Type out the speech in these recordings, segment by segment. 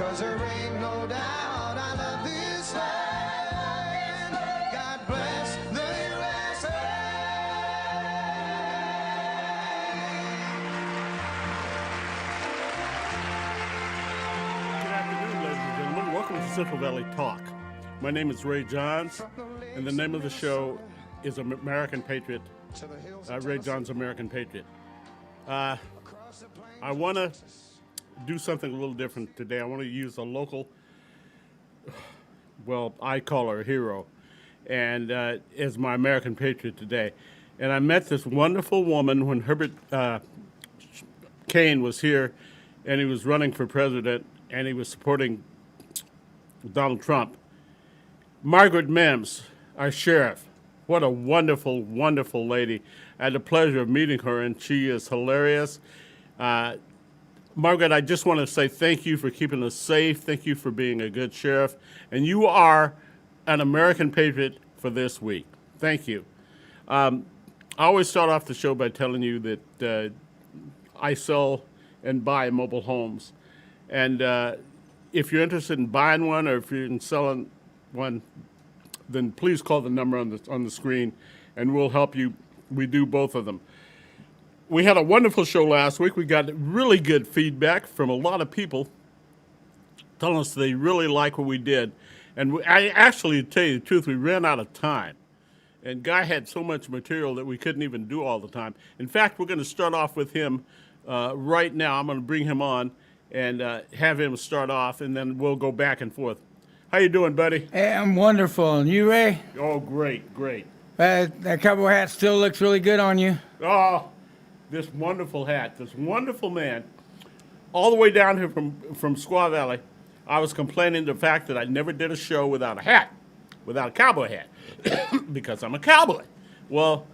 'cause there ain't no doubt I love this land. God bless the USA. Good afternoon, ladies and gentlemen. Welcome to Central Valley Talk. My name is Ray Johns, and the name of the show is American Patriot, Ray Johns, American Patriot. I want to do something a little different today. I want to use a local, well, I call her a hero, and as my American Patriot today. And I met this wonderful woman when Herbert Kane was here, and he was running for president, and he was supporting Donald Trump. Margaret Mims, our sheriff. What a wonderful, wonderful lady. I had the pleasure of meeting her, and she is hilarious. Margaret, I just want to say thank you for keeping us safe. Thank you for being a good sheriff. And you are an American Patriot for this week. Thank you. I always start off the show by telling you that I sell and buy mobile homes. And if you're interested in buying one or if you're in selling one, then please call the number on the screen, and we'll help you. We do both of them. We had a wonderful show last week. We got really good feedback from a lot of people telling us they really like what we did. And I actually, to tell you the truth, we ran out of time. And Guy had so much material that we couldn't even do all the time. In fact, we're going to start off with him right now. I'm going to bring him on and have him start off, and then we'll go back and forth. How you doing, buddy? Hey, I'm wonderful. And you, Ray? Oh, great, great. That cowboy hat still looks really good on you. Oh, this wonderful hat, this wonderful man, all the way down here from Squaw Valley. I was complaining the fact that I never did a show without a hat, without a cowboy hat, because I'm a cowboy. Well,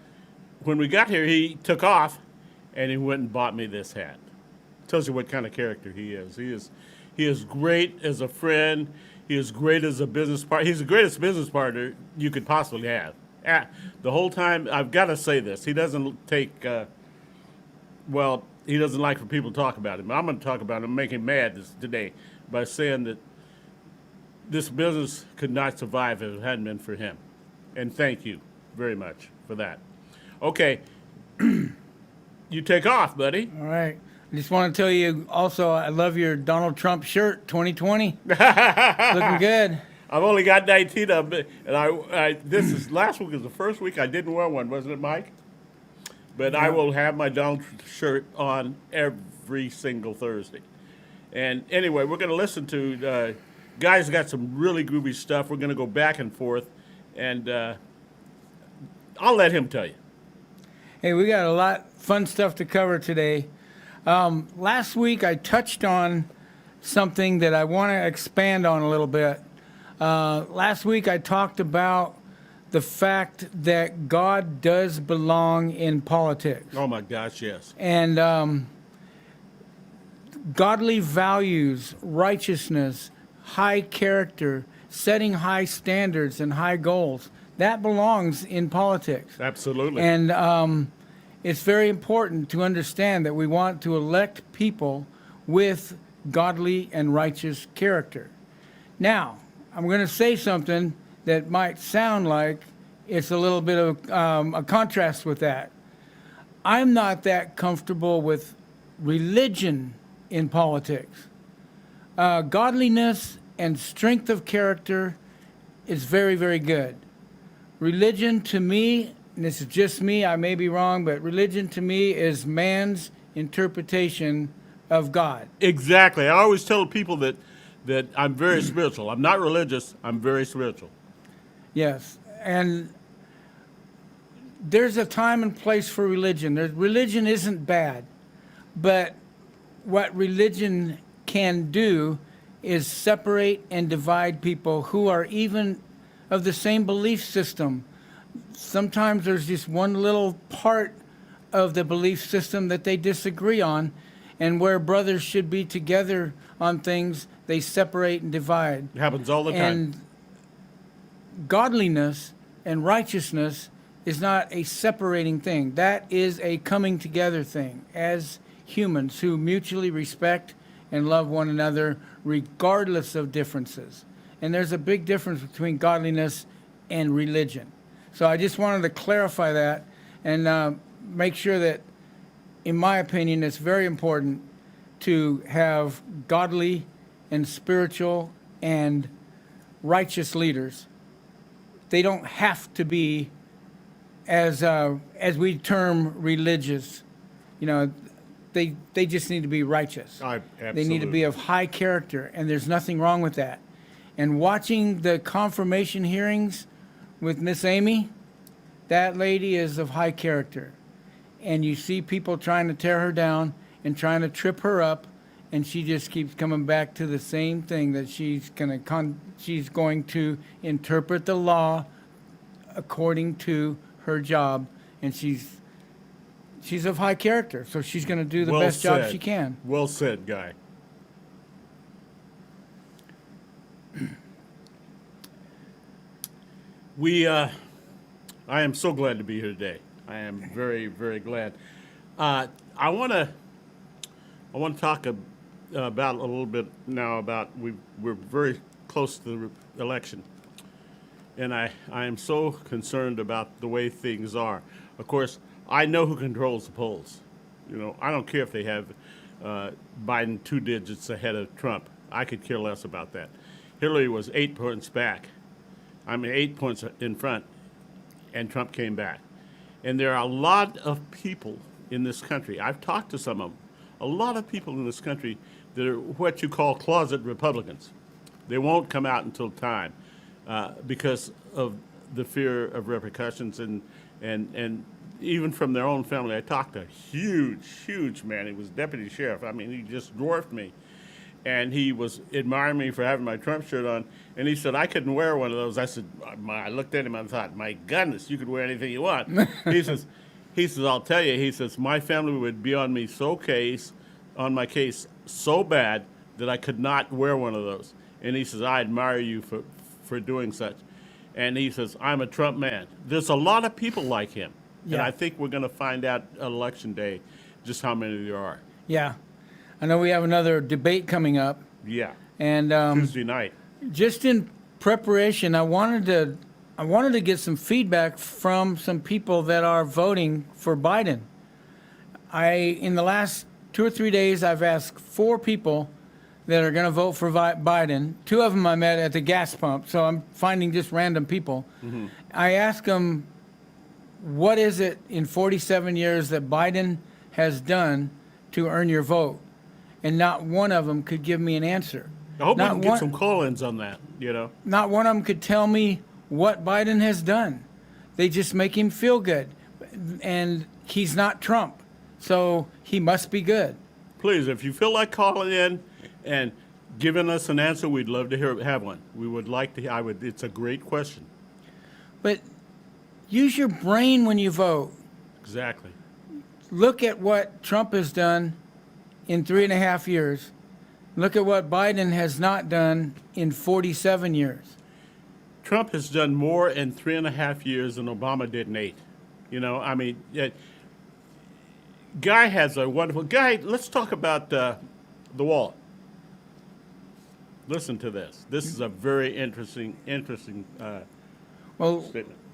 when we got here, he took off, and he went and bought me this hat. Tells you what kind of character he is. He is great as a friend. He is great as a business partner. He's the greatest business partner you could possibly have. The whole time, I've got to say this. He doesn't take, he doesn't like for people to talk about him. I'm going to talk about him and make him mad today by saying that this business could not survive if it hadn't been for him. And thank you very much for that. Okay. You take off, buddy. All right. I just want to tell you also, I love your Donald Trump shirt, 2020. Looking good. I've only got 19 of them, and last week was the first week I didn't wear one, wasn't it, Mike? But yeah. I will have my Donald shirt on every single Thursday. And anyway, we're going to listen to Guy's got some really groovy stuff. We're going to go back and forth, and I'll let him tell you. Hey, we got a lot fun stuff to cover today. Last week I touched on something that I want to expand on a little bit. Last week I talked about the fact that God does belong in politics. Oh my gosh, yes. And godly values, righteousness, high character, setting high standards and high goals, that belongs in politics. Absolutely. And it's very important to understand that we want to elect people with godly and righteous character. Now, I'm going to say something that might sound like it's a little bit of a contrast with that. I'm not that comfortable with religion in politics. Godliness and strength of character is very, very good. Religion to me, and this is just me, I may be wrong, but religion to me is man's interpretation of God. Exactly. I always tell people that I'm very spiritual. I'm not religious. I'm very spiritual. Yes. And there's a time and place for religion. Religion isn't bad, but what religion can do is separate and divide people who are even of the same belief system. Sometimes there's just one little part of the belief system that they disagree on, and where brothers should be together on things, they separate and divide. It happens all the time. And godliness and righteousness is not a separating thing. That is a coming together thing as humans who mutually respect and love one another regardless of differences. And there's a big difference between godliness and religion. So I just wanted to clarify that and make sure that, in my opinion, it's very important to have godly and spiritual and righteous leaders. They don't have to be as we term religious. You know, they just need to be righteous. They need to be of high character, and there's nothing wrong with that. And watching the confirmation hearings with Miss Amy, that lady is of high character. And you see people trying to tear her down and trying to trip her up, and she just keeps coming back to the same thing, that she's going to interpret the law according to her job, and she's of high character, so she's going to do the best job she can. Well said, Guy. I am so glad to be here today. I am very, very glad. I want to talk about a little bit now about we're very close to the election, and I am so concerned about the way things are. Of course, I know who controls the polls. You know, I don't care if they have Biden 2 digits ahead of Trump. I could care less about that. Hillary was 8 points back. 8 points in front, and Trump came back. And there are a lot of people in this country, I've talked to some of them, a lot of people in this country that are what you call closet Republicans. They won't come out until time because of the fear of repercussions and even from their own family. I talked to a huge man. He was deputy sheriff. I mean, he just dwarfed me. And he was admiring me for having my Trump shirt on. And he said, I couldn't wear one of those. I said, I looked at him and thought, my goodness, you could wear anything you want. He says, I'll tell you, he says, my family would be on me on my case so bad that I could not wear one of those. And he says, I admire you for doing such. And he says, I'm a Trump man. There's a lot of people like him. Yeah. And I think we're going to find out election day just how many there are. Yeah. I know we have another debate coming up. Yeah. And Tuesday night. Just in preparation, I wanted to get some feedback from some people that are voting for Biden. In the last 2 or 3 days, I've asked 4 people that are going to vote for Biden. 2 of them I met at the gas pump, so I'm finding just random people. Mm-hmm. I asked them, what is it in 47 years that Biden has done to earn your vote? And not one of them could give me an answer. I hope we can get some call-ins on that, you know. Not one of them could tell me what Biden has done. They just make him feel good. And he's not Trump, so he must be good. Please, if you feel like calling in and giving us an answer, we'd love to have one. We would like to. It's a great question. But use your brain when you vote. Exactly. Look at what Trump has done in 3.5 years. Look at what Biden has not done in 47 years. Trump has done more in 3.5 years than Obama did in 8. You know, I mean, Guy has a wonderful... Guy, let's talk about the wall. Listen to this. This is a very interesting statement.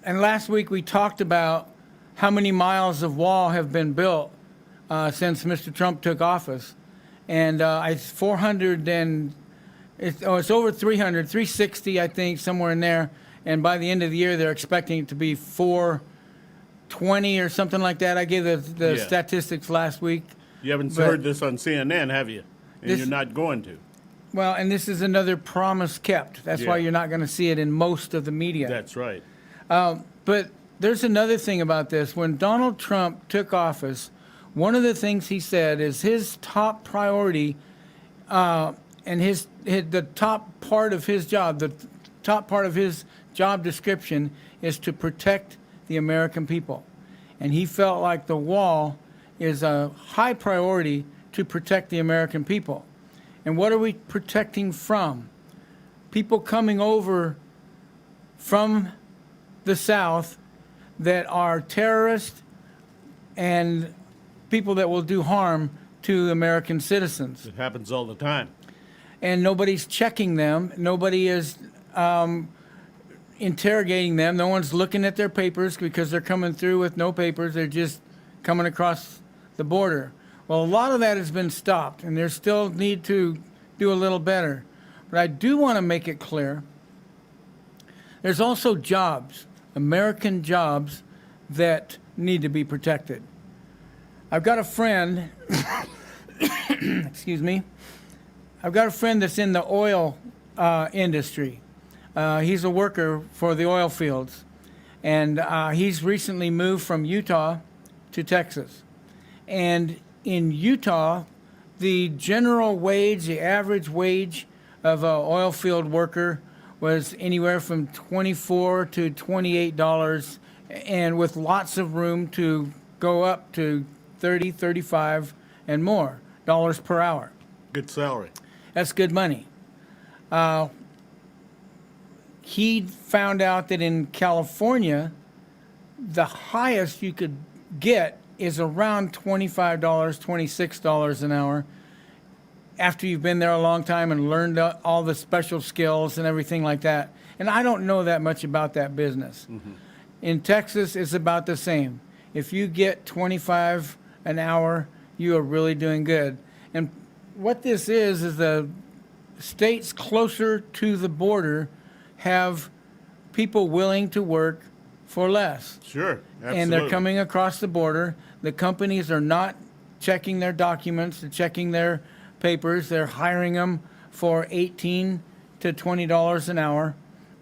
And last week we talked about how many miles of wall have been built since Mr. Trump took office. And it's 400 and it's over 300, 360, I think, somewhere in there. And by the end of the year, they're expecting it to be 420 or something like that. I gave the statistics last week. You haven't heard this on CNN, have you? And you're not going to. Well, and this is another promise kept. That's why you're not going to see it in most of the media. That's right. But there's another thing about this. When Donald Trump took office, one of the things he said is his top priority and the top part of his job, the top part of his job description is to protect the American people. And he felt like the wall is a high priority to protect the American people. And what are we protecting from? People coming over from the South that are terrorists and people that will do harm to American citizens. It happens all the time. And nobody's checking them. Nobody is interrogating them. No one's looking at their papers because they're coming through with no papers. They're just coming across the border. Well, a lot of that has been stopped, and there's still need to do a little better. But I do want to make it clear, there's also jobs, American jobs, that need to be protected. I've got a friend, excuse me, I've got a friend that's in the oil industry. He's a worker for the oil fields, and he's recently moved from Utah to Texas. And in Utah, the general wage, the average wage of an oil field worker was anywhere from $24 to $28, and with lots of room to go up to $30, $35, and more dollars per hour. Good salary. That's good money. He found out that in California, the highest you could get is around $25, $26 an hour after you've been there a long time and learned all the special skills and everything like that. And I don't know that much about that business. Mm-hmm. In Texas, it's about the same. If you get $25 an hour, you are really doing good. And what this is the states closer to the border have people willing to work for less. Sure, absolutely. And they're coming across the border. The companies are not checking their documents, they're checking their papers. They're hiring them for $18 to $20 an hour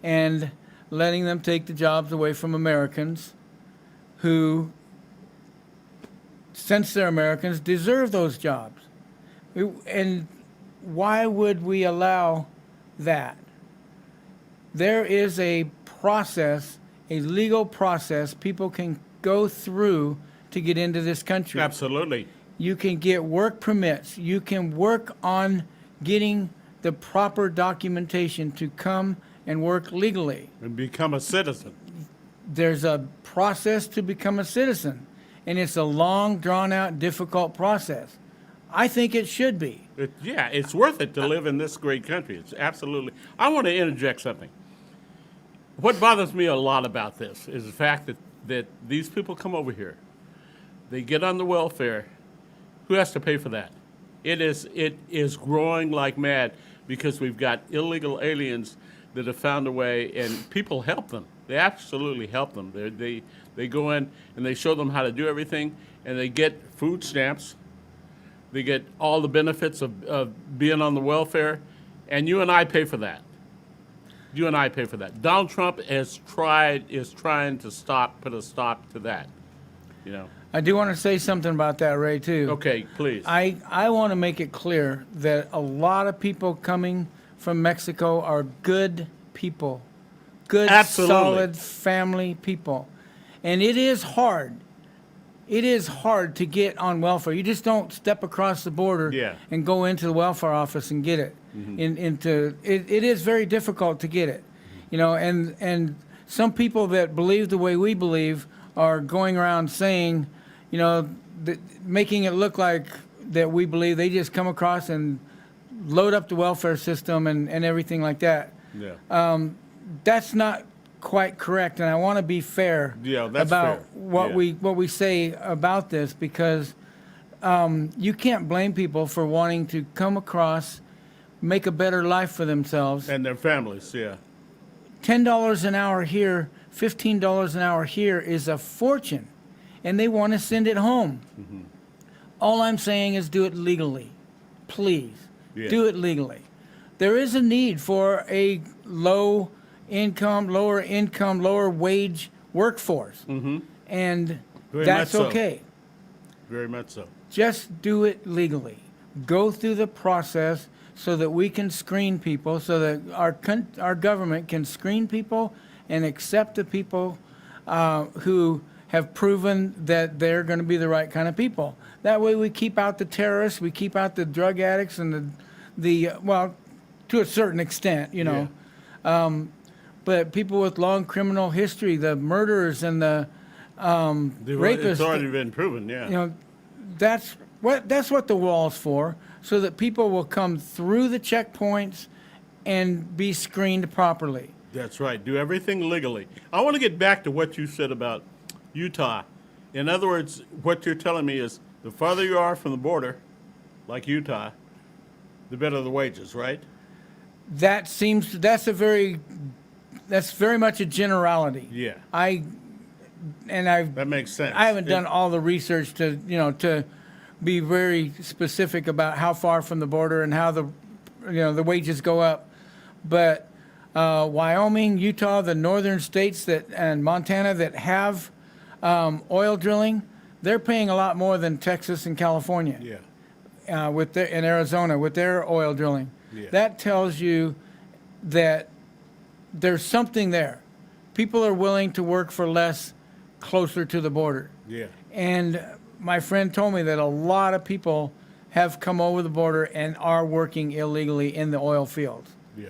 and letting them take the jobs away from Americans who, since they're Americans, deserve those jobs. And why would we allow that? There is a process, a legal process people can go through to get into this country. Absolutely. You can get work permits. You can work on getting the proper documentation to come and work legally. And become a citizen. There's a process to become a citizen, and it's a long, drawn-out, difficult process. I think it should be. It's worth it to live in this great country. It's absolutely. I want to interject something. What bothers me a lot about this is the fact that these people come over here. They get on the welfare. Who has to pay for that? It is growing like mad because we've got illegal aliens that have found a way, and people help them. They absolutely help them. They go in and they show them how to do everything, and they get food stamps. They get all the benefits of being on the welfare, and you and I pay for that. You and I pay for that. Donald Trump is trying to put a stop to that. You know. I do want to say something about that, Ray, too. Okay, please. I want to make it clear that a lot of people coming from Mexico are good people. Good, Absolutely. Solid family people. And it is hard. It is hard to get on welfare. You just don't step across the border and go into the welfare office and get it. Mm-hmm. It is very difficult to get it. You know, and some people that believe the way we believe are going around saying, you know, making it look like that we believe they just come across and load up the welfare system and everything like that. Yeah. That's not quite correct, and I want to be fair about what we say about this, because you can't blame people for wanting to come across, make a better life for themselves. And their families, yeah. $10 an hour here, $15 an hour here is a fortune, and they want to send it home. Mm-hmm. All I'm saying is do it legally. Please, do it legally. There is a need for a lower income, lower wage workforce. Mm-hmm. And that's okay. Very much so. Just do it legally. Go through the process so that we can screen people, so that our government can screen people and accept the people who have proven that they're going to be the right kind of people. That way we keep out the terrorists, we keep out the drug addicts and well, to a certain extent, you know. Yeah. But people with long criminal history, the murderers and the rapists. It's already been proven, yeah. You know, that's That's what the wall's for, so that people will come through the checkpoints and be screened properly. That's right. Do everything legally. I want to get back to what you said about Utah. In other words, what you're telling me is the farther you are from the border, like Utah, the better the wages, right? That's very much a generality. Yeah. That makes sense. I haven't done all the research to be very specific about how far from the border and how the wages go up. But Wyoming, Utah, the northern states and Montana that have oil drilling, they're paying a lot more than Texas and California. Yeah. In Arizona with their oil drilling. Yeah. That tells you that there's something there. People are willing to work for less closer to the border. Yeah. And my friend told me that a lot of people have come over the border and are working illegally in the oil fields. Yeah.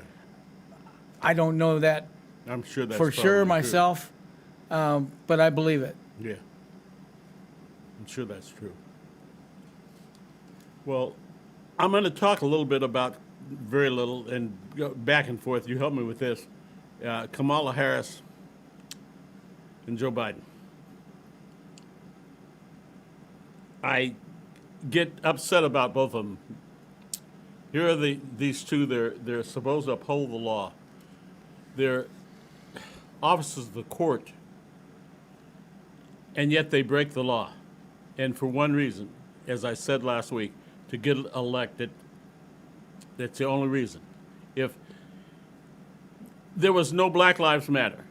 I don't know that I'm sure that's for sure probably true. myself, but I believe it. Yeah. I'm sure that's true. Well, I'm going to talk a little bit about very little and go back and forth. You help me with this. Kamala Harris and Joe Biden. I get upset about both of them. Here are these two. They're supposed to uphold the law. They're officers of the court, and yet they break the law. And for one reason, as I said last week, to get elected. That's the only reason. If there was no Black Lives Matter,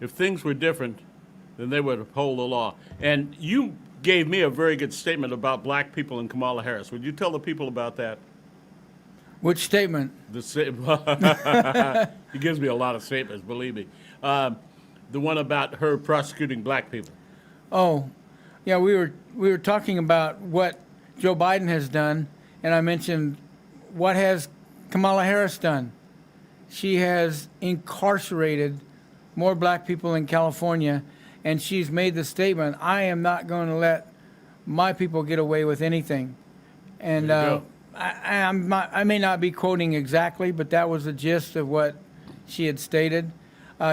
if things were different, then they would uphold the law. And you gave me a very good statement about black people and Kamala Harris. Would you tell the people about that? Which statement? He gives me a lot of statements, believe me. The one about her prosecuting black people. Oh, yeah, we were talking about what Joe Biden has done, and I mentioned what has Kamala Harris done. She has incarcerated more black people in California, and she's made the statement, I am not going to let my people get away with anything. And I may not be quoting exactly, but that was the gist of what she had stated.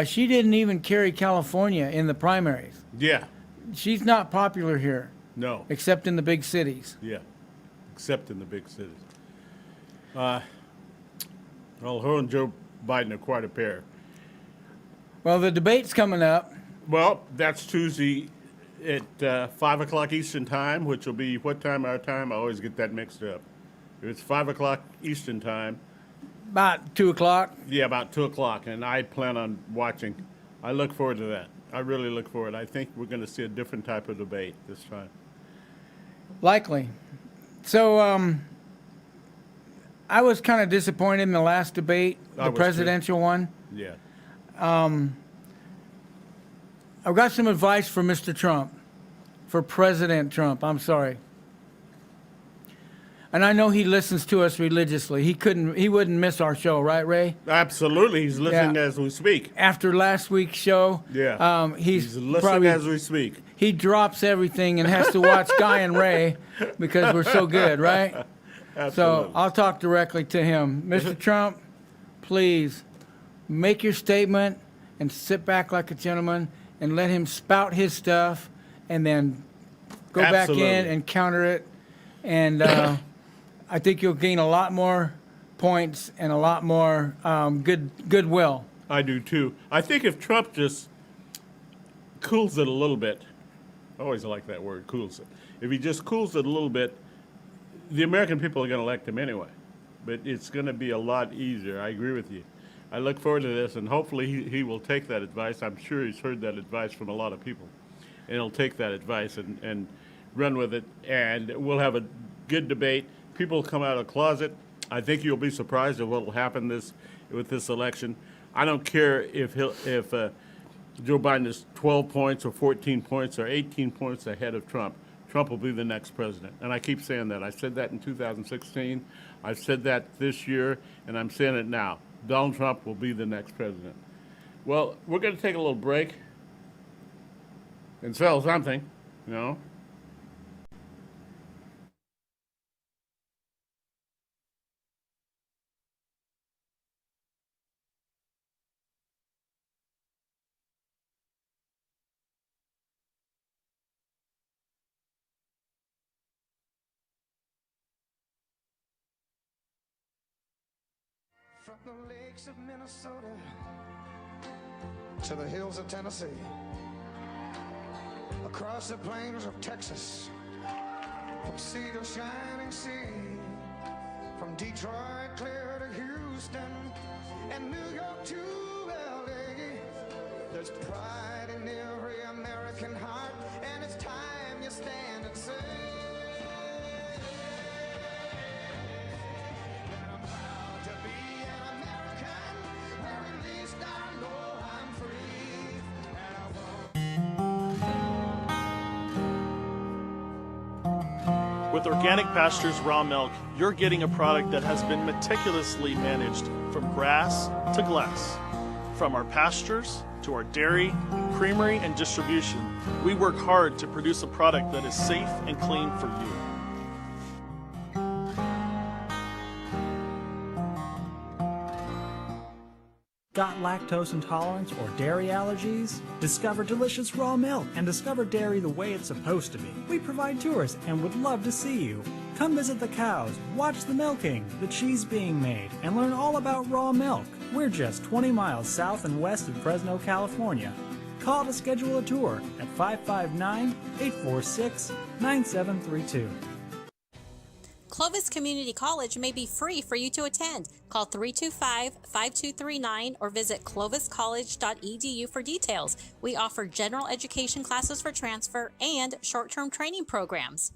She didn't even carry California in the primaries. Yeah. She's not popular here. No. Except in the big cities. Yeah. Except in the big cities. Well, her and Joe Biden are quite a pair. Well, the debate's coming up. Well, that's Tuesday at 5 o'clock Eastern Time, which will be what time our time? I always get that mixed up. If it's 5 o'clock Eastern Time. About 2 o'clock. Yeah, about 2 o'clock, and I plan on watching. I look forward to that. I really look forward. I think we're going to see a different type of debate this time. Likely. So I was kind of disappointed in the last debate, the presidential one. Yeah. I've got some advice for Mr. Trump, for President Trump. I'm sorry. And I know he listens to us religiously. He wouldn't miss our show, right, Ray? Absolutely. He's listening as we speak. After last week's show, he's listening as we speak. He drops everything and has to watch Guy and Ray because we're so good, right? Absolutely. So I'll talk directly to him. Mr. Trump, please make your statement and sit back like a gentleman and let him spout his stuff and then go back in and counter it. And I think you'll gain a lot more points and a lot more goodwill. I do too. I think if Trump just cools it a little bit, I always like that word, cools it. If he just cools it a little bit, the American people are going to elect him anyway. But it's going to be a lot easier. I agree with you. I look forward to this, and hopefully he will take that advice. I'm sure he's heard that advice from a lot of people. And he'll take that advice and run with it, and we'll have a good debate. People will come out of the closet. I think you'll be surprised at what will happen with this election. I don't care if Joe Biden is 12 points or 14 points or 18 points ahead of Trump. Trump will be the next president. And I keep saying that. I said that in 2016. I've said that this year, and I'm saying it now. Donald Trump will be the next president. Well, we're going to take a little break and sell something, you know. the lakes of Minnesota to the hills of Tennessee, across the plains of Texas, from sea to shining sea, from Detroit clear to Houston, and New York to LA. There's pride in every American heart, and it's time you stand and say that I'm proud to be an American, where at least I know I'm free, and I won't. With Organic Pastures Raw Milk, you're getting a product that has been meticulously managed from grass to glass. From our pastures to our dairy, creamery, and distribution, we work hard to produce a product that is safe and clean for you. Got lactose intolerance or dairy allergies? Discover delicious raw milk and discover dairy the way it's supposed to be. We provide tours and would love to see you. Come visit the cows, watch the milking, the cheese being made, and learn all about raw milk. We're just 20 miles south and west of Fresno, California. Call to schedule a tour at 559-846-9732. Clovis Community College may be free for you to attend. Call 325-5239 or visit cloviscollege.edu for details. We offer general education classes for transfer and short-term training programs.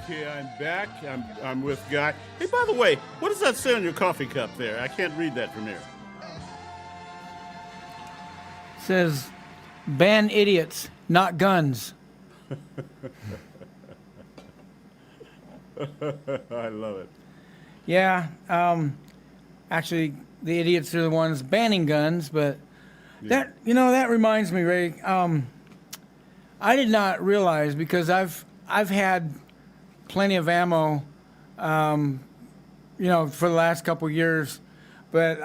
Okay, I'm back. I'm with Guy. Hey, by the way, what does that say on your coffee cup there? I can't read that from here. It says, ban idiots, not guns. I love it. Yeah, actually, the idiots are the ones banning guns, but that reminds me, Ray. I did not realize, because I've had plenty of ammo, for the last couple years, but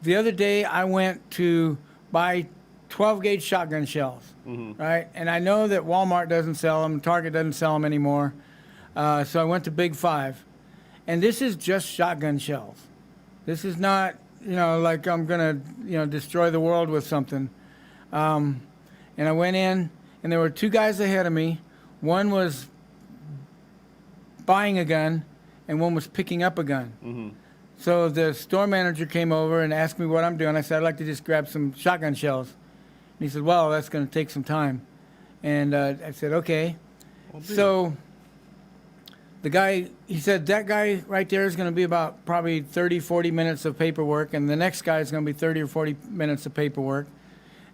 the other day I went to buy 12-gauge shotgun shells, right? And I know that Walmart doesn't sell them, Target doesn't sell them anymore, so I went to Big Five, and this is just shotgun shells. This is not, like I'm gonna, destroy the world with something. And I went in, and there were two guys ahead of me. One was buying a gun, and one was picking up a gun. So the store manager came over and asked me what I'm doing. I said, I'd like to just grab some shotgun shells. And he said, well, that's going to take some time. And I said, okay. So the guy, he said, that guy right there is going to be about probably 30, 40 minutes of paperwork, and the next guy is going to be 30 or 40 minutes of paperwork.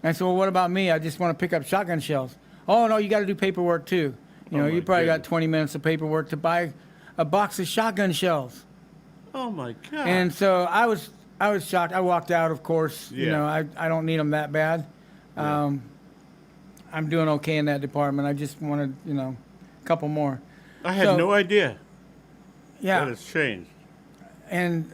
And I said, well, what about me? I just want to pick up shotgun shells. Oh, no, you got to do paperwork too. You probably got 20 minutes of paperwork to buy a box of shotgun shells. Oh, my God. And so I was shocked. I walked out, of course. Yeah. I don't need them that bad. I'm doing okay in that department. I just wanted, a couple more. I had no idea. Yeah. That has changed. And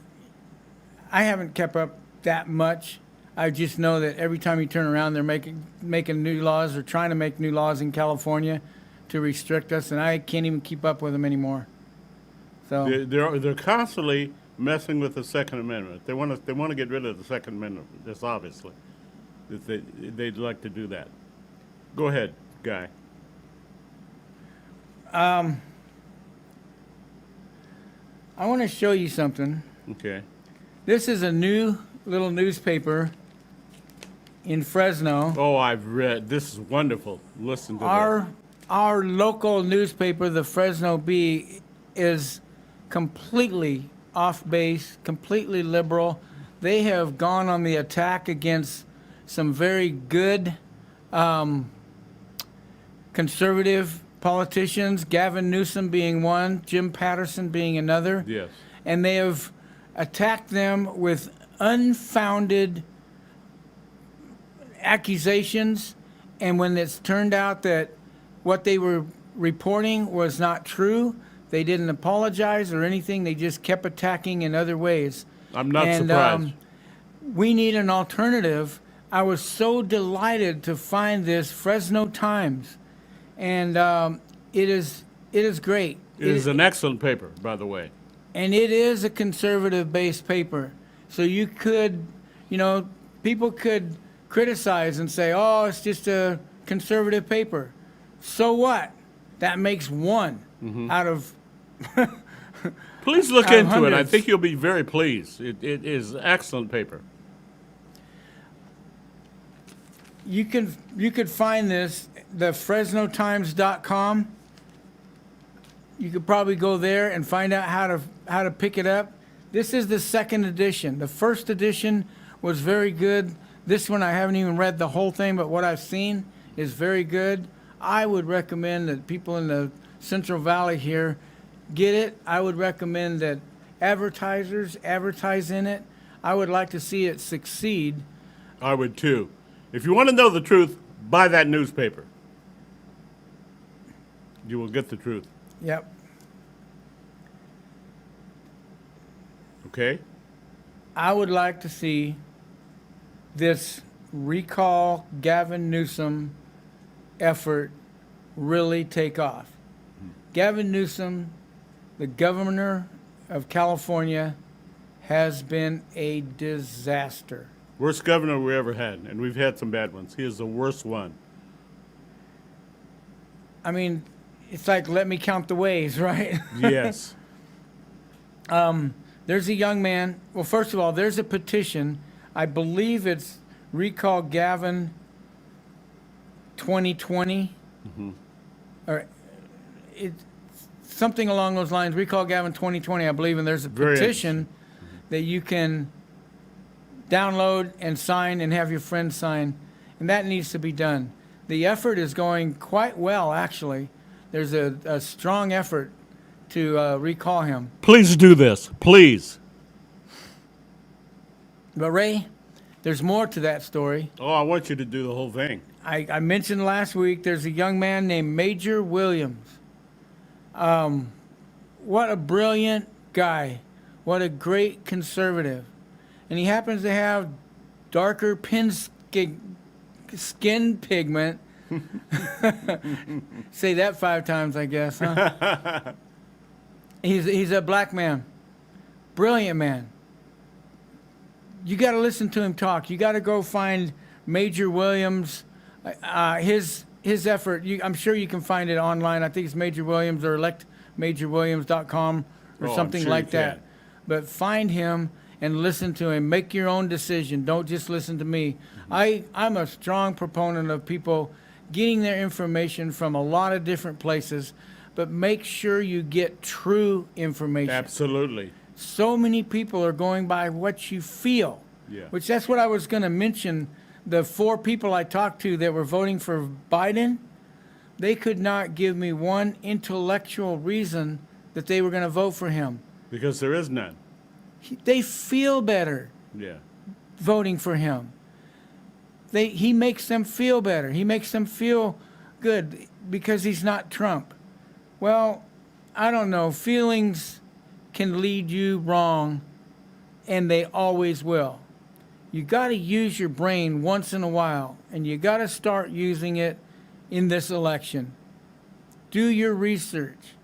I haven't kept up that much. I just know that every time you turn around, they're making new laws or trying to make new laws in California to restrict us, and I can't even keep up with them anymore. So They're constantly messing with the Second Amendment. They want to get rid of the Second Amendment. That's obviously. They'd like to do that. Go ahead, Guy. I want to show you something. Okay. This is a new little newspaper in Fresno. Oh, I've read. This is wonderful. Listen to this. Our local newspaper, the Fresno Bee, is completely off base, completely liberal. They have gone on the attack against some very good conservative politicians, Gavin Newsom being one, Jim Patterson being another. Yes. And they have attacked them with unfounded accusations. And when it's turned out that what they were reporting was not true, they didn't apologize or anything. They just kept attacking in other ways. I'm not surprised. We need an alternative. I was so delighted to find this Fresno Times, and it is great. It is an excellent paper, by the way. And it is a conservative-based paper. So you could, people could criticize and say, oh, it's just a conservative paper. So what? That makes one out of Please look out of into it. I hundreds. think you'll be very pleased. It is an excellent paper. You could find this, the FresnoTimes.com. You could probably go there and find out how to pick it up. This is the second edition. The first edition was very good. This one I haven't even read the whole thing, but what I've seen is very good. I would recommend that people in the Central Valley here get it. I would recommend that advertisers advertise in it. I would like to see it succeed. I would too. If you want to know the truth, buy that newspaper. You will get the truth. Yep. Okay? I would like to see this recall Gavin Newsom effort really take off. Gavin Newsom, the governor of California, has been a disaster. Worst governor we ever had, and we've had some bad ones. He is the worst one. I mean, it's like, let me count the ways, right? Yes. There's a young man. Well, first of all, there's a petition. I believe it's Recall Gavin 2020. Or it's something along those lines. Recall Gavin 2020, I believe. And there's a Very petition that you can download and sign and have your friends sign. And that needs to be done. The effort is going quite well, actually. There's a strong effort to recall him. Please do this. Please. But Ray, there's more to that story. Oh, I want you to do the whole thing. I mentioned last week there's a young man named Major Williams. What a brilliant guy. What a great conservative. And he happens to have darker skin pigment. Say that 5 times, I guess, huh? He's a black man. Brilliant man. You got to listen to him talk. You got to go find Major Williams. His effort. I'm sure you can find it online. I think it's Major Williams or electmajorwilliams.com or Oh, I'm something sure like you that. can. But find him and listen to him. Make your own decision. Don't just listen to me. I'm a strong proponent of people getting their information from a lot of different places, but make sure you get true information. Absolutely. So many people are going by what you feel, Yeah. which that's what I was going to mention. The 4 people I talked to that were voting for Biden, they could not give me one intellectual reason that they were going to vote for him. Because there is none. They feel better Yeah. voting for him. He makes them feel better. He makes them feel good because he's not Trump. Well, I don't know. Feelings can lead you wrong, and they always will. You got to use your brain once in a while, and you got to start using it in this election. Do your research.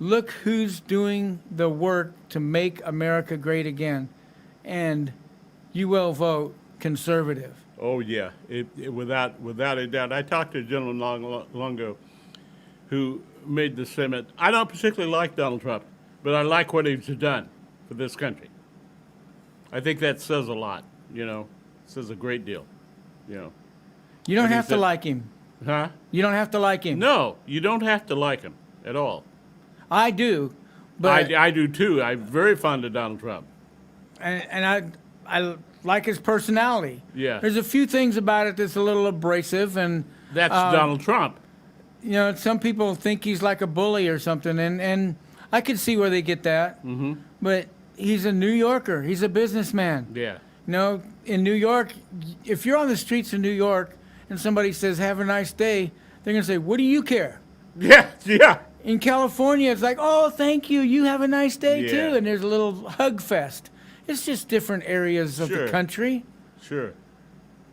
Look who's doing the work to make America great again, and you will vote conservative. Oh, yeah. Without a doubt. I talked to a gentleman long ago who made the statement, I don't particularly like Donald Trump, but I like what he's done for this country. I think that says a lot, says a great deal, You don't And he have to said- like him. Huh? You don't have to like him. No, you don't have to like him at all. I do, but I do too. I'm very fond of Donald Trump. and I like his personality. Yeah. There's a few things about it that's a little abrasive, and That's Donald Trump. you know, some people think he's like a bully or something, and I could see where they get that. Mm-hmm. But he's a New Yorker. He's a businessman. Yeah. You know, in New York, if you're on the streets of New York and somebody says, "Have a nice day," they're going to say, "What do you care?" Yeah, yeah. In California, it's like, "Oh, thank you. You have a nice day, Yeah. too." And there's a little hug fest. It's just different areas of Sure. the country. Sure.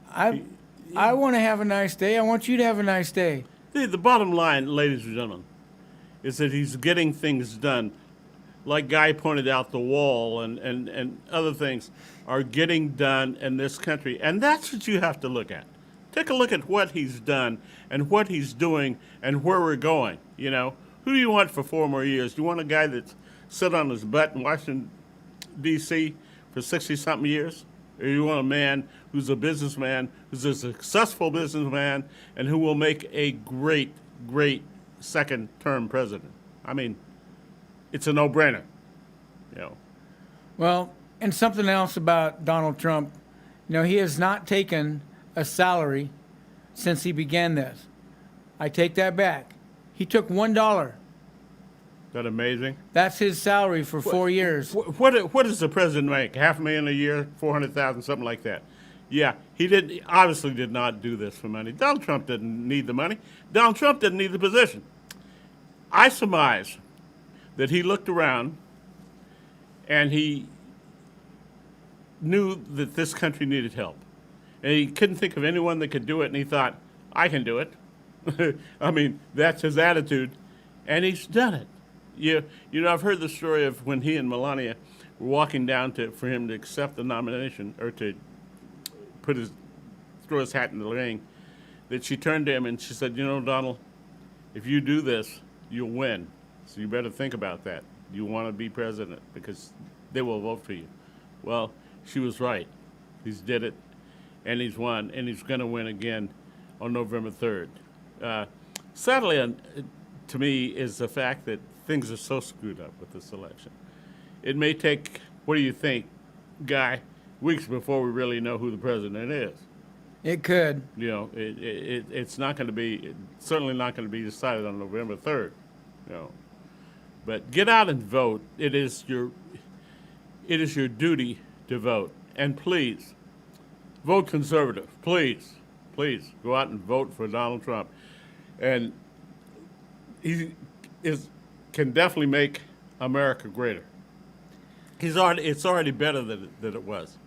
I want to have a nice day. I want you to have a nice day. The bottom line, ladies and gentlemen, is that he's getting things done. Like Guy pointed out, the wall and other things are getting done in this country. And that's what you have to look at. Take a look at what he's done and what he's doing and where we're going. You know, who do you want for 4 more years? Do you want a guy that's sit on his butt in Washington, D.C. for 60-something years? Or you want a man who's a businessman, who's a successful businessman, and who will make a great, great second-term president? I mean, it's a no-brainer. You know. Well, and something else about Donald Trump, you know, he has not taken a salary since he began this. I take that back. He took $1. Is that amazing? That's his salary for 4 years. What does the president make? $500,000 a year, 400,000, something like that. Yeah, he obviously did not do this for money. Donald Trump didn't need the money. Donald Trump didn't need the position. I surmise that he looked around and he knew that this country needed help. And he couldn't think of anyone that could do it, and he thought, I can do it. I mean, that's his attitude, and he's done it. You know, I've heard the story of when he and Melania were walking down for him to accept the nomination, or to throw his hat in the ring, that she turned to him and she said, "You know, Donald, if you do this, you'll win. So you better think about that. You want to be president because they will vote for you." Well, she was right. He's did it, and he's won, and he's going to win again on November 3rd. Sadly, to me, is the fact that things are so screwed up with this election. It may take, what do you think, Guy, weeks before we really know who the president is. It could. You know, it's not going to be, certainly not going to be decided on November 3rd. You know, but get out and vote. It is your duty to vote, and please vote conservative. Please go out and vote for Donald Trump, and he can definitely make America greater. It's already better than it was.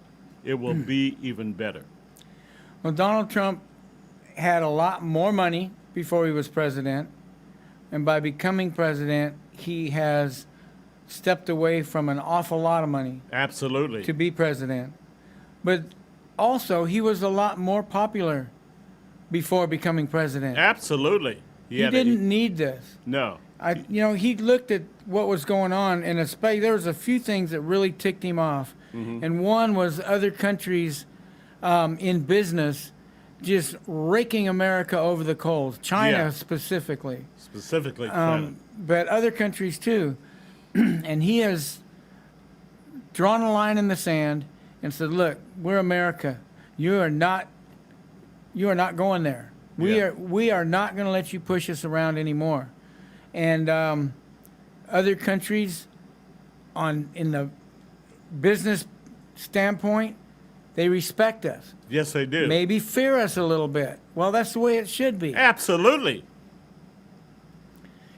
It will be even better. Well, Donald Trump had a lot more money before he was president, and by becoming president, he has stepped away from an awful lot of money Absolutely. to be president. But also, he was a lot more popular before becoming president. Absolutely. He didn't need this. No. He looked at what was going on, and there was a few things that really ticked him off. Mm-hmm. And one was other countries in business just raking America over the coals, China specifically. Specifically China. But other countries too. And he has drawn a line in the sand and said, look, we're America. You are not going there. We are not going to let you push us around anymore. And other countries, in the business standpoint, they respect us. Yes, they do. Maybe fear us a little bit. Well, that's the way it should be. Absolutely.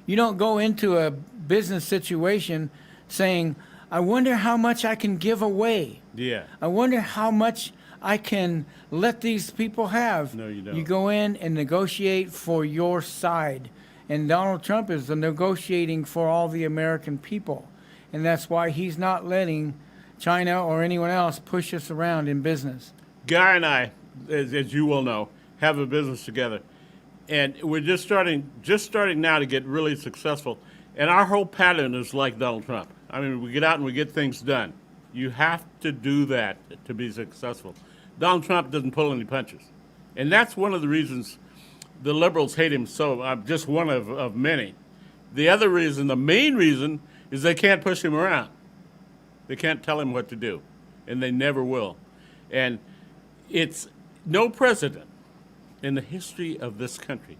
You don't go into a business situation saying, I wonder how much I can give away. Yeah. I wonder how much I can let these people have. No, you don't. You go in and negotiate for your side. And Donald Trump is negotiating for all the American people. And that's why he's not letting China or anyone else push us around in business. Guy and I, as you will know, have a business together. And we're just starting now to get really successful. And our whole pattern is like Donald Trump. I mean, we get out and we get things done. You have to do that to be successful. Donald Trump doesn't pull any punches. And that's one of the reasons the liberals hate him so. I'm just one of many. The other reason, the main reason, is they can't push him around. They can't tell him what to do. And they never will. And it's no president in the history of this country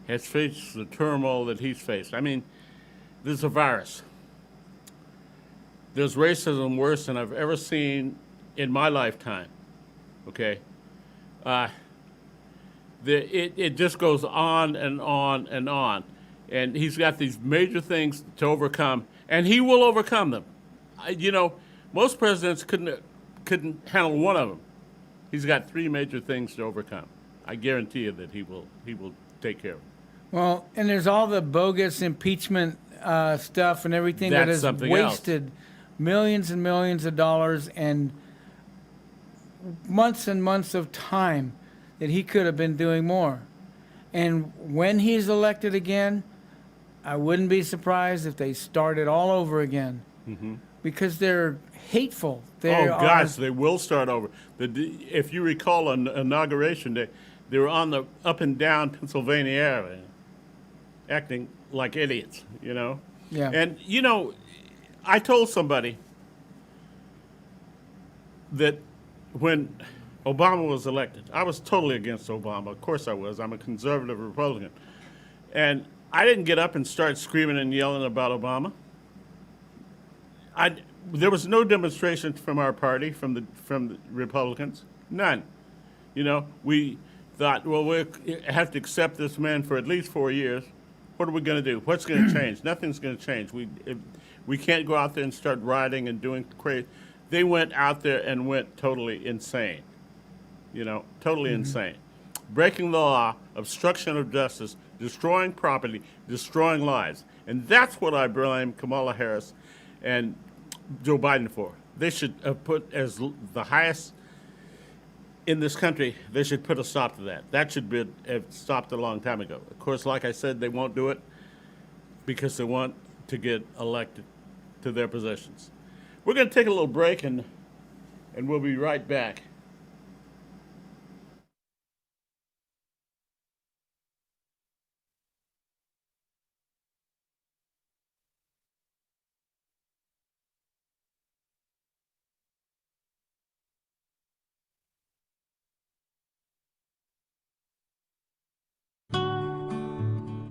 has faced the turmoil that he's faced. I mean, this is a virus. There's racism worse than I've ever seen in my lifetime. Okay? It just goes on and on and on. And he's got these major things to overcome, and he will overcome them. Most presidents couldn't handle one of them. He's got three major things to overcome. I guarantee you that he will take care of them. Well, and there's all the bogus impeachment stuff and everything that That's has something else. wasted millions and millions of dollars and months of time that he could have been doing more. And when he's elected again, I wouldn't be surprised if they started all over again. Because they're hateful. Gosh, they will start over. If you recall on Inauguration Day, they were on the up and down Pennsylvania area, acting like idiots, Yeah. And, I told somebody that when Obama was elected, I was totally against Obama. Of course I was. I'm a conservative Republican. And I didn't get up and start screaming and yelling about Obama. There was no demonstration from our party, from the Republicans. None. We thought, well, we have to accept this man for at least 4 years. What are we going to do? What's going to change? Nothing's going to change. We can't go out there and start rioting and doing crazy. They went out there and went totally insane. Totally insane. Breaking the law, obstruction of justice, destroying property, destroying lives. And that's what I blame Kamala Harris and Joe Biden for. They should have put as the highest in this country, they should put a stop to that. That should have stopped a long time ago. Of course, like I said, they won't do it because they want to get elected to their positions. We're going to take a little break, and we'll be right back.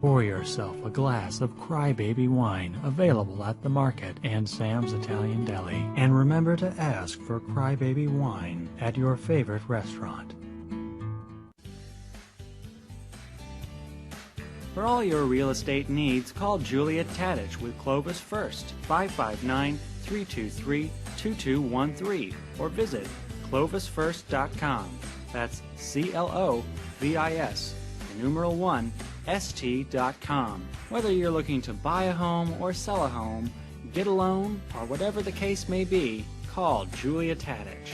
Pour yourself a glass of Crybaby wine, available at the market and Sam's Italian Deli. And remember to ask for Crybaby wine at your favorite restaurant. For all your real estate needs, call Julia Tadich with Clovis First, 559-323-2213, or visit clovisfirst.com. That's CLOVIS, numeral 1, st.com. Whether you're looking to buy a home or sell a home, get a loan, or whatever the case may be, call Julia Tadich.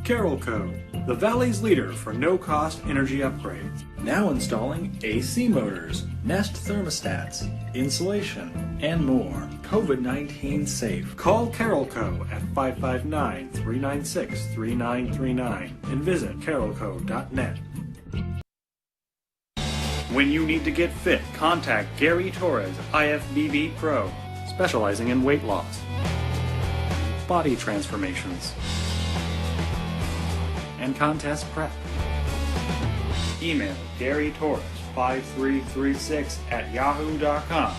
Carolco, the Valley's leader for no-cost energy upgrades. Now installing AC motors, Nest thermostats, insulation, and more. COVID-19 safe. Call Carolco at 559-396-3939 and visit carolco.net. When you need to get fit, contact Gary Torres, IFBB Pro, specializing in weight loss, body transformations, and contest prep. Email Gary Torres 5336 at yahoo.com.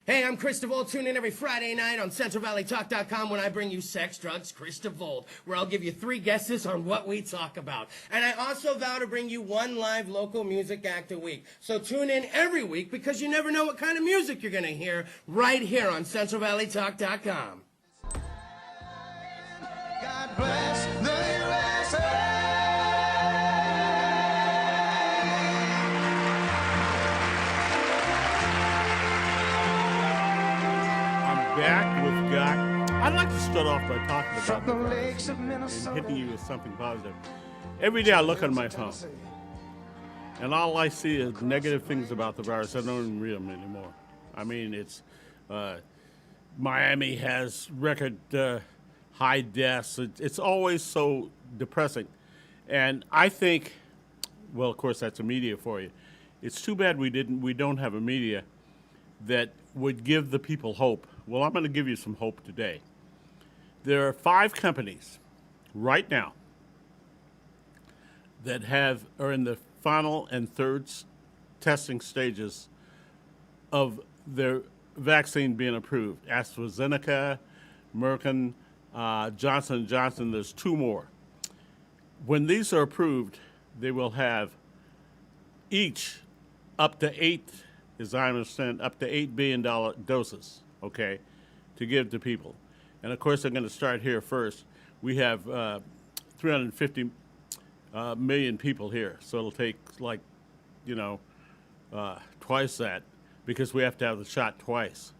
Hey, I'm Chris DeVold. Tune in every Friday night on CentralValleyTalk.com when I bring you Sex, Drugs, Chris DeVold, where I'll give you 3 guesses on what we talk about. And I also vow to bring you 1 live local music act a week. So tune in every week because you never know what kind of music you're going to hear right here on CentralValleyTalk.com. God bless the USA. Back with God. I'd like to start off by talking about From the the virus lakes of and Minnesota. hitting you with something positive. Every day I look on my phone, and all I see is negative things about the virus. I don't even read them anymore. I mean, it's Miami has record high deaths. It's always so depressing. And I think, well, of course, that's a media for you. It's too bad we don't have a media that would give the people hope. Well, I'm going to give you some hope today. There are 5 companies right now that are in the final and testing stages of their vaccine being approved. AstraZeneca, Merck, Johnson & Johnson, there's 2 more. When these are approved, they will have each up to 8, as I understand, up to $8 billion doses, okay, to give to people. And of course, they're going to start here first. We have 350 million people here, so it'll take twice that, because we have to have the shot twice,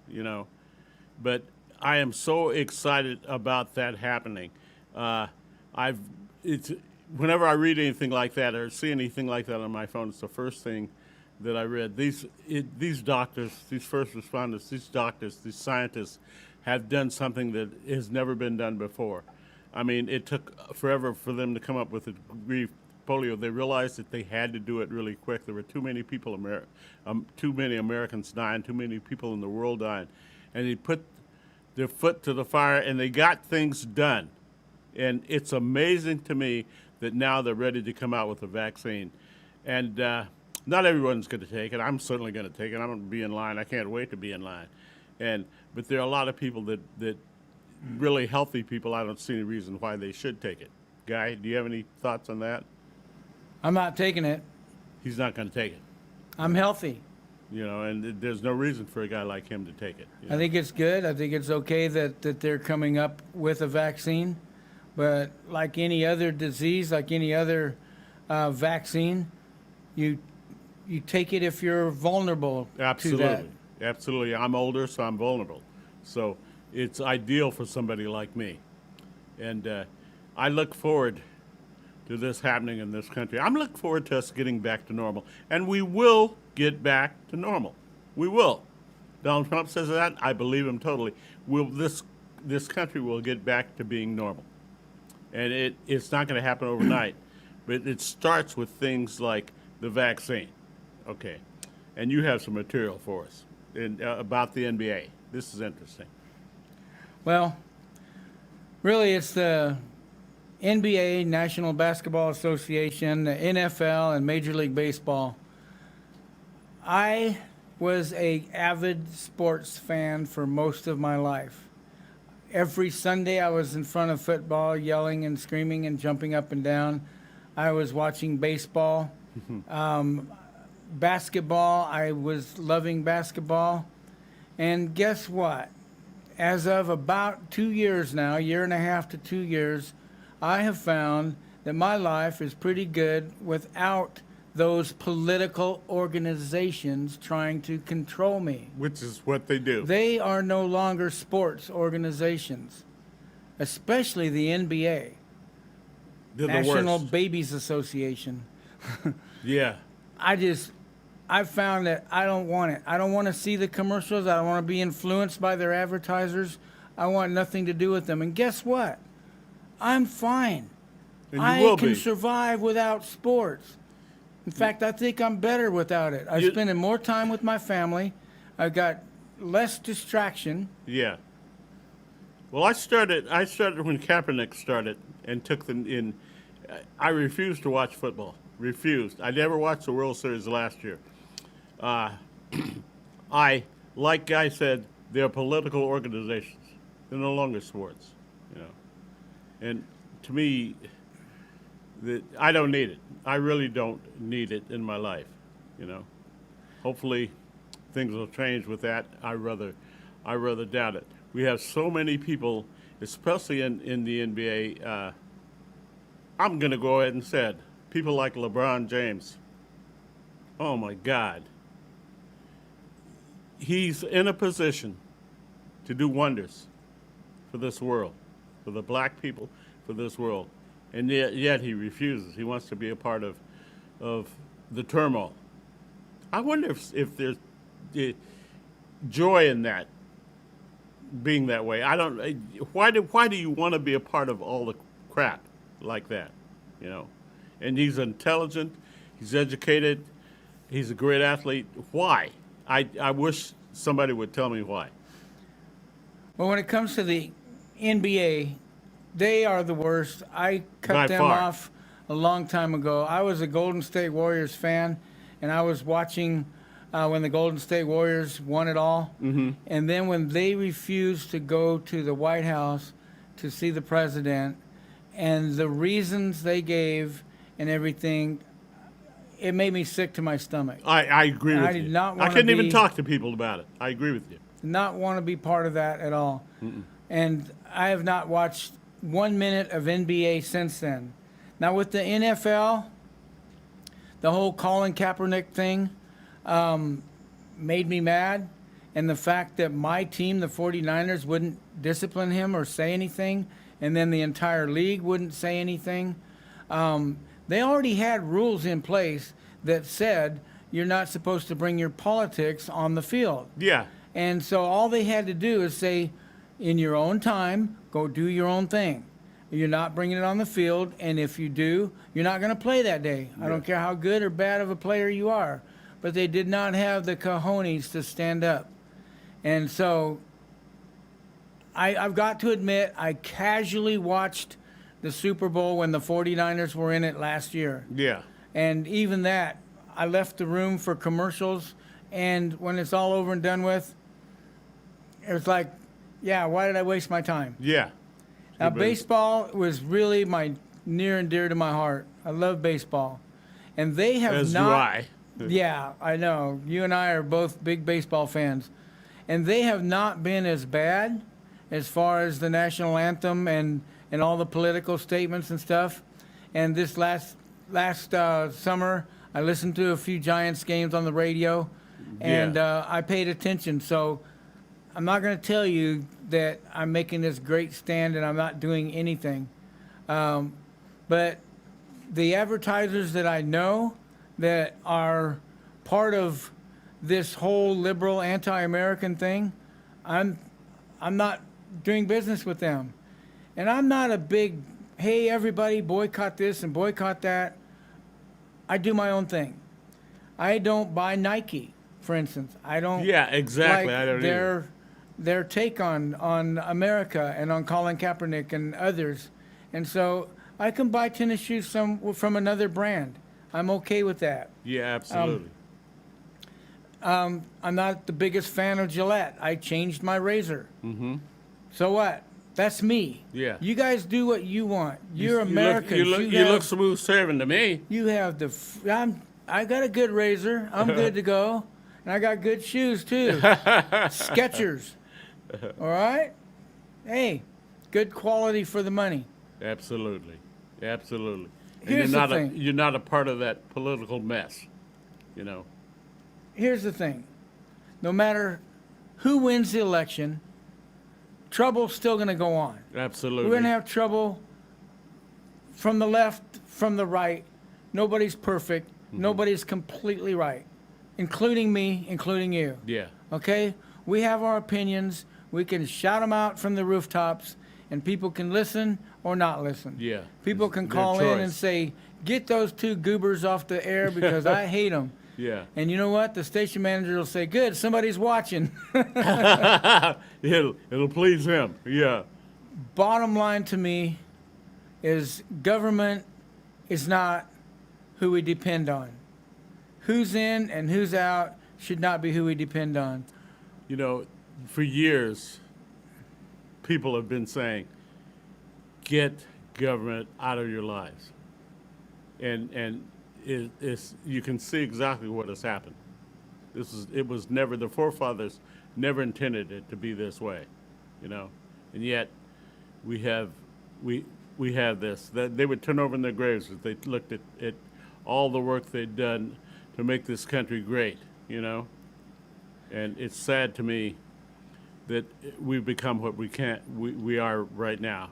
But I am so excited about that happening. Whenever I read anything like that or see anything like that on my phone, it's the first thing that I read. These doctors, these first responders, these doctors, these scientists have done something that has never been done before. I mean, it took forever for them to come up with the polio. They realized that they had to do it really quick. There were too many people, too many Americans dying, too many people in the world dying, and they put their foot to the fire and they got things done. And it's amazing to me that now they're ready to come out with a vaccine. And not everyone's going to take it. I'm certainly going to take it. I'm going to be in line. I can't wait to be in line. But there are a lot of people that really healthy people, I don't see any reason why they should take it. Guy, do you have any thoughts on that? I'm not taking it. He's not going to take it. I'm healthy. And there's no reason for a guy like him to take it. I think it's good. I think it's okay that they're coming up with a vaccine. But like any other disease, like any other vaccine, you take it if you're vulnerable to that. Absolutely. I'm older, so I'm vulnerable. So it's ideal for somebody like me. And I look forward to this happening in this country. I'm looking forward to us getting back to normal. And we will get back to normal. We will. Donald Trump says that. I believe him totally. This country will get back to being normal. And it's not going to happen overnight. But it starts with things like the vaccine. Okay. And you have some material for us about the NBA. This is interesting. Well, really, it's the NBA, National Basketball Association, the NFL, and Major League Baseball. I was an avid sports fan for most of my life. Every Sunday I was in front of football, yelling and screaming and jumping up and down. I was watching baseball. Basketball, I was loving basketball. And guess what? As of about 2 years now, 1.5 to 2 years, I have found that my life is pretty good without those political organizations trying to control me. Which is what they do. They are no longer sports organizations, especially the NBA, They're National the worst. Babies Association. Yeah. I've found that I don't want it. I don't want to see the commercials. I don't want to be influenced by their advertisers. I want nothing to do with them. And guess what? I'm fine. And you I will can be. survive without sports. In fact, I think I'm better without it. I'm spending more time with my family. I've got less distraction. Yeah. Well, I started when Kaepernick started and took them in. I refused to watch football. Refused. I never watched the World Series last year. Like Guy said, they're political organizations. They're no longer sports, And to me, I don't need it. I really don't need it in my life, Hopefully, things will change with that. I rather doubt it. We have so many people, especially in the NBA. I'm going to go ahead and say it. People like LeBron James. Oh my God. He's in a position to do wonders for this world, for the black people, for this world. And yet he refuses. He wants to be a part of the turmoil. I wonder if there's joy in that, being that way. Why do you want to be a part of all the crap like that, And he's intelligent, he's educated, he's a great athlete. Why? I wish somebody would tell me why. Well, when it comes to the NBA, they are the worst. I cut By them far. off a long time ago. I was a Golden State Warriors fan, and I was watching when the Golden State Warriors won it all. Mm-hmm. And then when they refused to go to the White House to see the president, and the reasons they gave and everything, it made me sick to my stomach. I agree with you. I did not I want couldn't to even be- talk to people about it. I agree with you. Not want to be part of that at all. And I have not watched 1 minute of NBA since then. Now with the NFL, the whole Colin Kaepernick thing made me mad. And the fact that my team, the 49ers, wouldn't discipline him or say anything, and then the entire league wouldn't say anything. They already had rules in place that said you're not supposed to bring your politics on the field. Yeah. And so all they had to do is say, in your own time, go do your own thing. You're not bringing it on the field, and if you do, you're not going to play that day. I don't care how good or bad of a player you are. But they did not have the cojones to stand up. And so I've got to admit, I casually watched the Super Bowl when the 49ers were in it last year. Yeah. And even that, I left the room for commercials, and when it's all over and done with, it was like, yeah, why did I waste my time? Yeah. Now, But- baseball was really my near and dear to my heart. I love baseball. And they have As not. do I. Yeah, I know. You and I are both big baseball fans. And they have not been as bad as far as the national anthem and all the political statements and stuff. And this last summer, I listened to a few Giants games on the radio, and I paid attention. So I'm not going to tell you that I'm making this great stand and I'm not doing anything. But the advertisers that I know that are part of this whole liberal anti-American thing, I'm not doing business with them. And I'm not a big, hey, everybody boycott this and boycott that. I do my own thing. I don't buy Nike, for instance. I don't Yeah, exactly. like I don't either. their take on America and on Colin Kaepernick and others. And so I can buy tennis shoes from another brand. I'm okay with that. Yeah, absolutely. I'm not the biggest fan of Gillette. I changed my razor. Mm-hmm. So what? That's me. Yeah. You guys do what you want. You're You look- Americans. You look smooth sailing to me. You have I got a good razor. I'm good to go. And I got good shoes too. Skechers. All right? Hey, good quality for the money. Absolutely. Absolutely. And Here's the thing. You're not a part of that political mess, you know. Here's the thing. No matter who wins the election, trouble's still going to go on. Absolutely. We're going to have trouble from the left, from the right. Nobody's perfect. Mm-hmm. Nobody's completely right, including me, including you. Yeah. Okay? We have our opinions. We can shout them out from the rooftops, and people can listen or not listen. Yeah. People can Their call in choice. and say, get those two goobers off the air because I hate them. Yeah. And you know what? The station manager will say, good, somebody's watching. It'll please him. Yeah. Bottom line to me is government is not who we depend on. Who's in and who's out should not be who we depend on. You know, for years, people have been saying, get government out of your lives. And it's, you can see exactly what has happened. It was never, the forefathers never intended it to be this way, you know. And yet, we have this. That they would turn over in their graves if they looked at all the work they'd done to make this country great, you know. And it's sad to me that we've become what we are right now.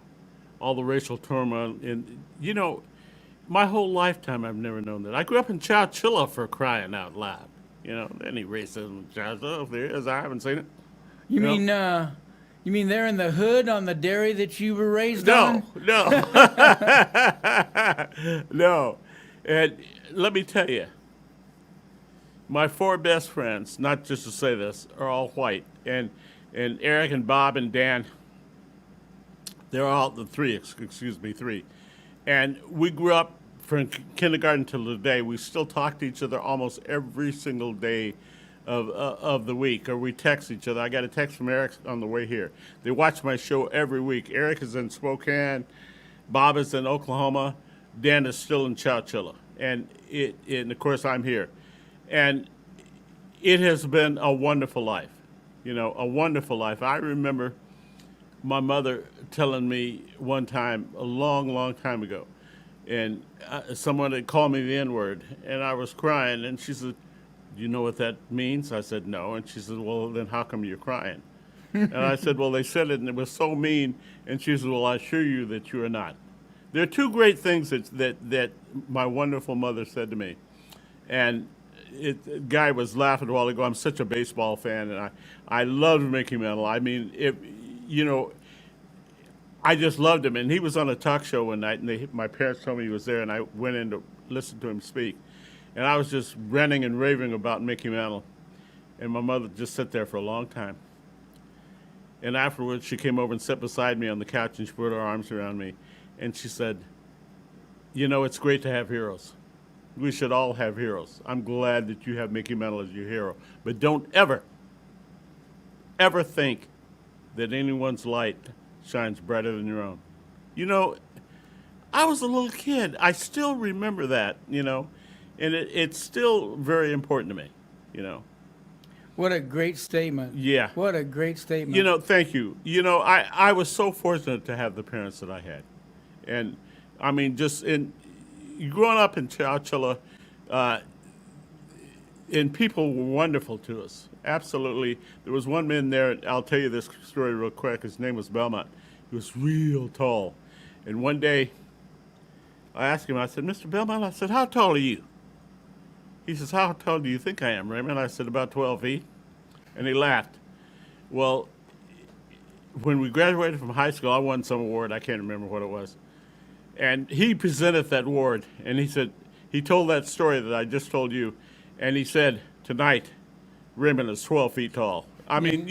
All the racial turmoil, and you know, my whole lifetime I've never known that. I grew up in Chowchilla, for crying out loud. You know, any racism in Chowchilla, if there is, I haven't seen it. You Nope. mean they're in the hood on the dairy that you were raised No, on? no, no. And let me tell you, my four best friends, not just to say this, are all white. And Eric and Bob and Dan, they're all the three. And we grew up from kindergarten till today, we still talk to each other almost every single day of the week, or we text each other. I got a text from Eric on the way here. They watch my show every week. Eric is in Spokane, Bob is in Oklahoma, Dan is still in Chowchilla, and of course I'm here, and it has been a wonderful life, a wonderful life. I remember my mother telling me one time, a long, long time ago, and someone had called me the N-word, and I was crying, and she said, "Do you know what that means?" I said, "No." And she said, "Well, then how come you're crying?" And I said, "Well, they said it, and it was so mean." And she said, "Well, I assure you that you are not." There are two great things that my wonderful mother said to me. And the guy was laughing a while ago. I'm such a baseball fan, and I loved Mickey Mantle. I mean, I just loved him. And he was on a talk show one night, and my parents told me he was there, and I went in to listen to him speak. And I was just ranting and raving about Mickey Mantle. And my mother just sat there for a long time. And afterwards, she came over and sat beside me on the couch, and she put her arms around me. And she said, "It's great to have heroes. We should all have heroes. I'm glad that you have Mickey Mantle as your hero. But don't ever, ever think that anyone's light shines brighter than your own." I was a little kid. I still remember that, and it's still very important to me. What a great statement. Yeah. What a great statement. Thank you. I was so fortunate to have the parents that I had. And, I mean, growing up in Chowchilla, and people were wonderful to us. Absolutely. There was one man there, I'll tell you this story real quick. His name was Belmont. He was real tall. And one day, I asked him, I said, "Mr. Belmont," I said, "how tall are you?" He says, "How tall do you think I am, Raymond?" I said, "About 12 feet. And he laughed. Well, when we graduated from high school, I won some award. I can't remember what it was. And he presented that award, and he told that story that I just told you, and he said, "Tonight, Raymond is 12 feet tall." I mean,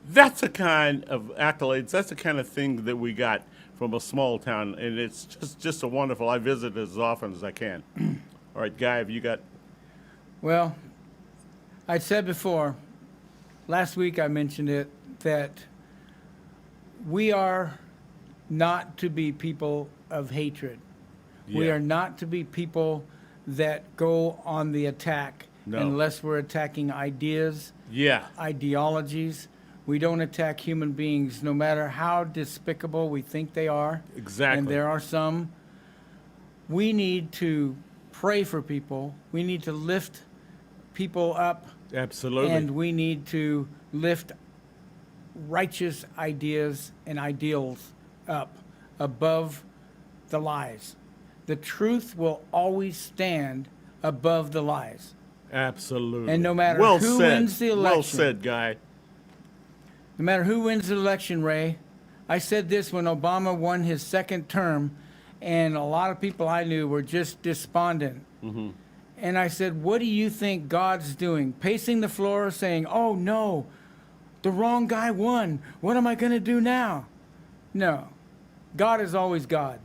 that's the kind of accolades, that's the kind of thing that we got from a small town, and it's just a wonderful. I visit as often as I can. All right, Guy, have you got? Well, I said before, last week I mentioned it, that we are not to be people of hatred. We Yeah. are not to be people that go on the attack No. unless we're attacking ideas, Yeah, ideologies. We don't attack human beings, no matter how despicable we think they are. Exactly. And there are some. We need to pray for people. We need to lift people up. absolutely. And we need to lift righteous ideas and ideals up above the lies. The truth will always stand above the lies. Absolutely. And no matter well who said. wins the Well election. said, Guy. No matter who wins the election, Ray, I said this when Obama won his second term, and a lot of people I knew were just despondent. Mm-hmm. And I said, what do you think God's doing? Pacing the floor saying, "Oh no, the wrong guy won. What am I going to do now?" No. God is always God.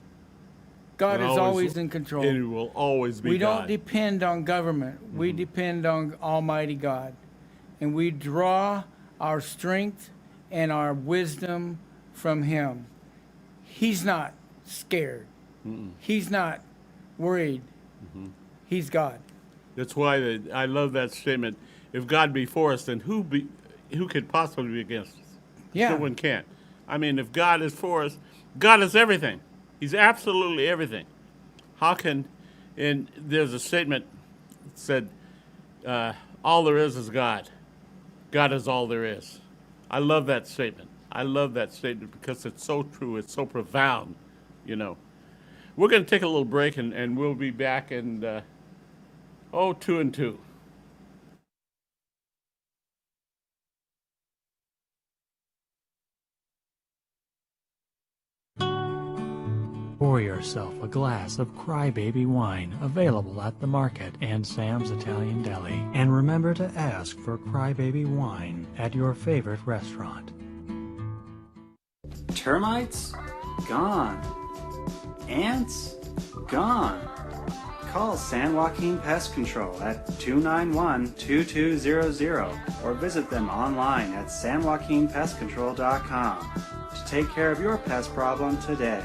God is always in control. And it will always be We God. don't depend on government. We depend on Almighty God. And we draw our strength and our wisdom from Him. He's not scared. He's not worried. He's God. That's why I love that statement. If God be for us, then who could possibly be against us? Yeah. No one can. I mean, if God is for us, God is everything. He's absolutely everything. How can, and there's a statement that said, all there is God. God is all there is. I love that statement. I love that statement because it's so true. It's so profound, We're going to take a little break, and we'll be back in, 2 and 2. Pour yourself a glass of Crybaby wine, available at the market and Sam's Italian Deli. And remember to ask for Crybaby wine at your favorite restaurant. Termites? Gone. Ants? gone. Call San Joaquin Pest Control at 291-2200 or visit them online at sanjoaquinpestcontrol.com to take care of your pest problem today.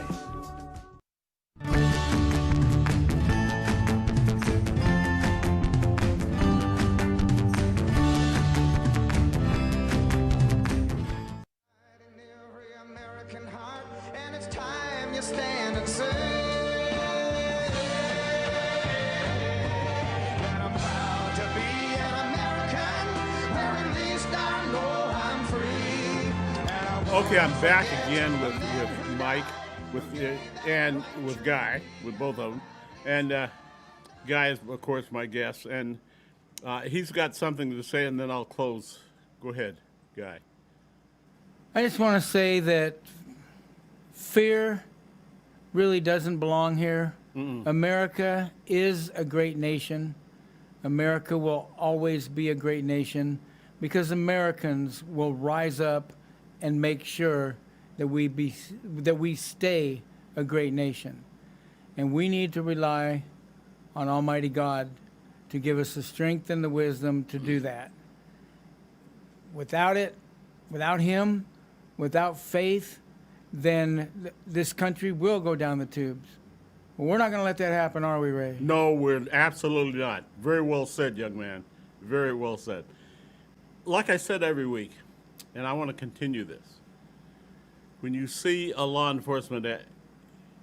In every American heart, and it's time you stand and say that I'm proud to be an American, where at least I know I'm free. And I Okay, I'm back again with Mike, and with Guy, with both of them, and Guy is of course my guest, and he's got something to say, and then I'll close. Go ahead, Guy. I just want to say that fear really doesn't belong here. America is a great nation. America will always be a great nation because Americans will rise up and make sure that we stay a great nation. And we need to rely on Almighty God to give us the strength and the wisdom to do that. Without Him, without faith, then this country will go down the tubes. But we're not going to let that happen, are we, Ray? No, we're absolutely not. Very well said, young man. Very well said. Like I said every week, and I want to continue this. When you see a law enforcement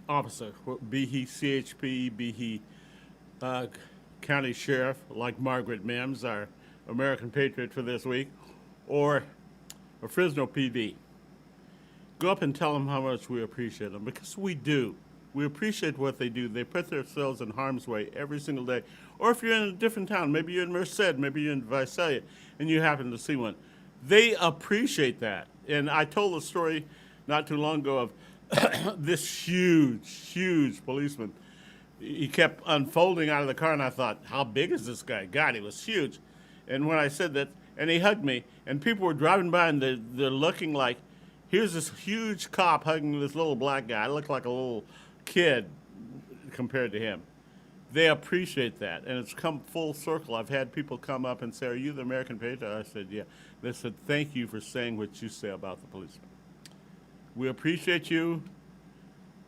officer, be he CHP, be he county sheriff, like Margaret Mims, our American Patriot for this week, or a Fresno PD, go up and tell them how much we appreciate them, because we do. We appreciate what they do. They put themselves in harm's way every single day. Or if you're in a different town, maybe you're in Merced, maybe you're in Visalia, and you happen to see one, they appreciate that. And I told a story not too long ago of this huge policeman. He kept unfolding out of the car, and I thought, how big is this guy? God, he was huge. And when I said that, and he hugged me, and people were driving by, and they're looking like, here's this huge cop hugging this little black guy. I look like a little kid compared to him. They appreciate that, and it's come full circle. I've had people come up and say, are you the American Patriot? I said, yeah. They said, thank you for saying what you say about the policeman. We appreciate you.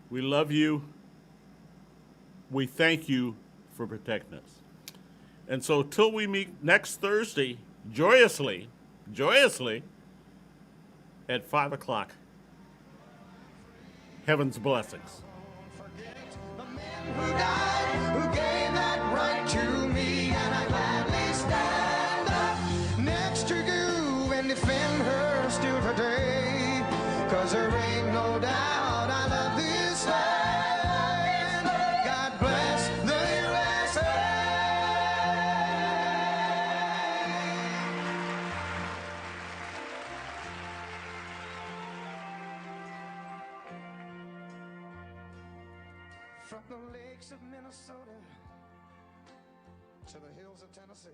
We love you. We thank you for protecting us. And so till we meet next Thursday, joyously, at 5 o'clock, heaven's blessings. forget the men who died, who gave that right to me, and I gladly stand up next to you and defend her still today, 'cause there ain't no doubt I love this land. God bless the USA. From the lakes of Minnesota to the hills of Tennessee.